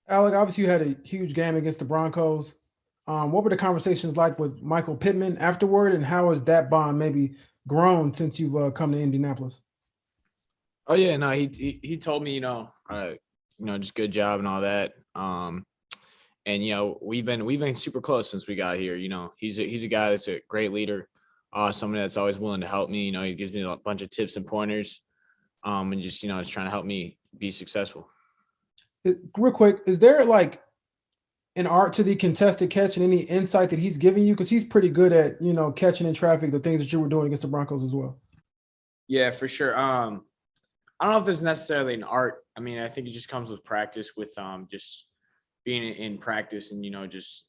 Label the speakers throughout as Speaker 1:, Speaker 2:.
Speaker 1: Alec, obviously you had a huge game against the Broncos. What were the conversations like with Michael Pittman afterward, and how has that bond maybe grown since you've come to Indianapolis?
Speaker 2: Oh yeah, no, he told me, just good job and all that. And we've been super close since we got here. He's a guy that's a great leader, someone that's always willing to help me. He gives me a bunch of tips and pointers, and just is trying to help me be successful.
Speaker 1: Real quick, is there like an art to the contested catch and any insight that he's giving you? Because he's pretty good at catching in traffic, the things that you were doing against the Broncos as well.
Speaker 2: Yeah, for sure. I don't know if there's necessarily an art. I mean, I think it just comes with practice, with just being in practice and just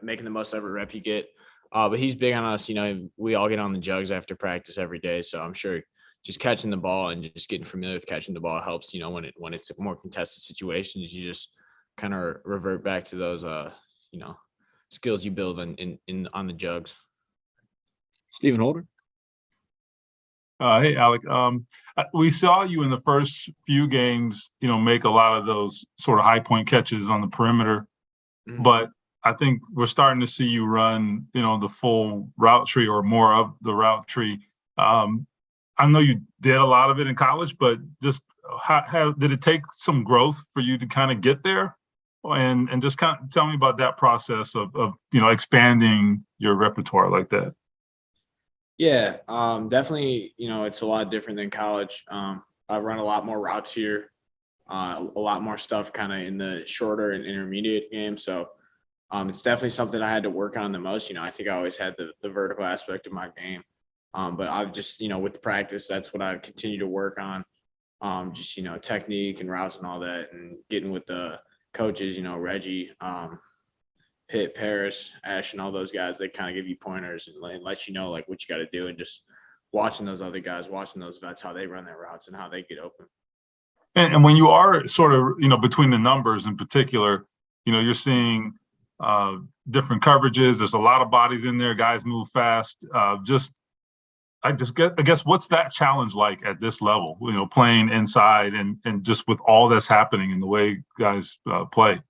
Speaker 2: making the most of every rep you get. But he's big on us. We all get on the jugs after practice every day, so I'm sure just catching the ball and just getting familiar with catching the ball helps. When it's more contested situations, you just kind of revert back to those skills you build in on the jugs.
Speaker 3: Stephen Holder.
Speaker 4: Hey, Alec. We saw you in the first few games, make a lot of those sort of high point catches on the perimeter. Mm-hmm. But I think we're starting to see you run, the full route tree or more of the route tree. I know you did a lot of it in college, but just how did it take some growth for you to kind of get there? And just kind of tell me about that process of expanding your repertoire like that.
Speaker 2: Yeah, definitely, it's a lot different than college. I've run a lot more routes here, a lot more stuff kind of in the shorter and intermediate game. So it's definitely something I had to work on the most. I think I always had the vertical aspect of my game. But I've just, with practice, that's what I've continued to work on. Just, technique and routes and all that, and getting with the coaches, Reggie, Pitt, Paris, Ash, and all those guys. They kind of give you pointers and let you know like what you got to do, and just watching those other guys, watching those vets, how they run their routes and how they get open.
Speaker 4: And when you are sort of, between the numbers in particular, you're seeing different coverages. There's a lot of bodies in there. Guys move fast. I guess what's that challenge like at this level, playing inside and just with all that's happening in the way guys play?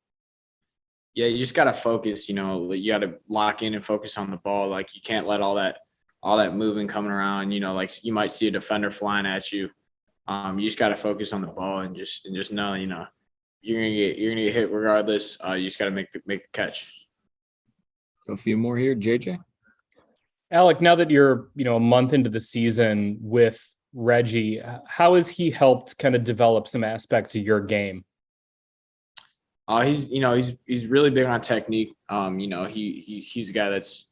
Speaker 2: Yeah, you just got to focus, you got to lock in and focus on the ball. Like you can't let all that moving coming around, like you might see a defender flying at you. You just got to focus on the ball and just know, you're going to get hit regardless. You just got to make the catch.
Speaker 3: A few more here, JJ.
Speaker 5: Alec, now that you're, a month into the season with Reggie, how has he helped kind of develop some aspects of your game?
Speaker 2: He's really big on technique. He's a guy that's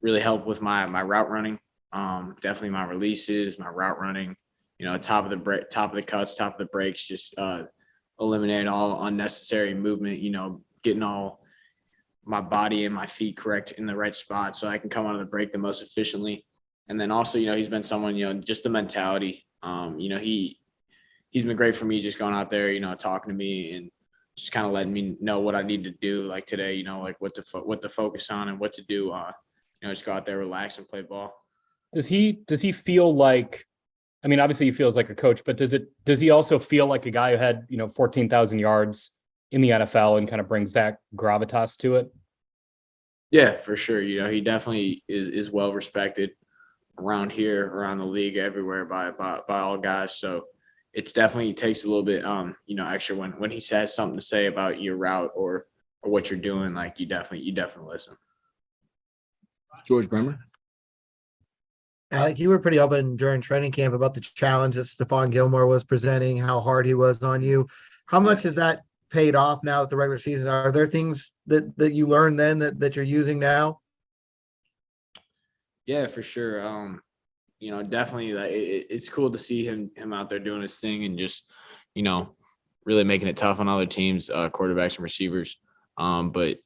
Speaker 2: really helped with my route running. Definitely my releases, my route running, top of the cuts, top of the breaks, just eliminate all unnecessary movement, getting all my body and my feet correct in the right spot so I can come out of the break the most efficiently. And then also, he's been someone, just the mentality. He's been great for me, just going out there, talking to me and just kind of letting me know what I need to do. Like today, like what to focus on and what to do. Just go out there, relax, and play ball.
Speaker 5: Does he feel like? I mean, obviously he feels like a coach, but does he also feel like a guy who had 14,000 yards in the NFL and kind of brings that gravitas to it?
Speaker 2: Yeah, for sure. He definitely is well respected around here, around the league, everywhere by all guys. So it's definitely takes a little bit, extra when he says something to say about your route or what you're doing. Like you definitely listen.
Speaker 3: George Bremer.
Speaker 6: Alec, you were pretty open during training camp about the challenge that Stephon Gilmore was presenting, how hard he was on you. How much has that paid off now that the regular season? Are there things that you learned then that you're using now?
Speaker 2: Yeah, for sure. Definitely it's cool to see him out there doing his thing and just, really making it tough on other teams, quarterbacks and receivers. But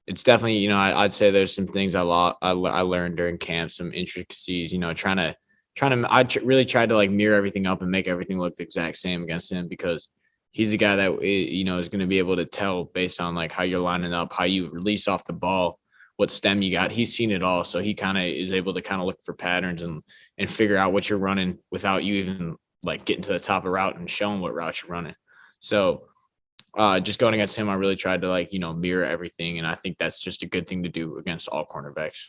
Speaker 2: it's definitely, I'd say there's some things I learned during camp, some intricacies, I really tried to like mirror everything up and make everything look the exact same against him, because he's the guy that, is going to be able to tell based on like how you're lining up, how you release off the ball, what stem you got. He's seen it all. So he kind of is able to kind of look for patterns and figure out what you're running without you even like getting to the top of route and showing what route you're running. So just going against him, I really tried to mirror everything. And I think that's just a good thing to do against all cornerbacks.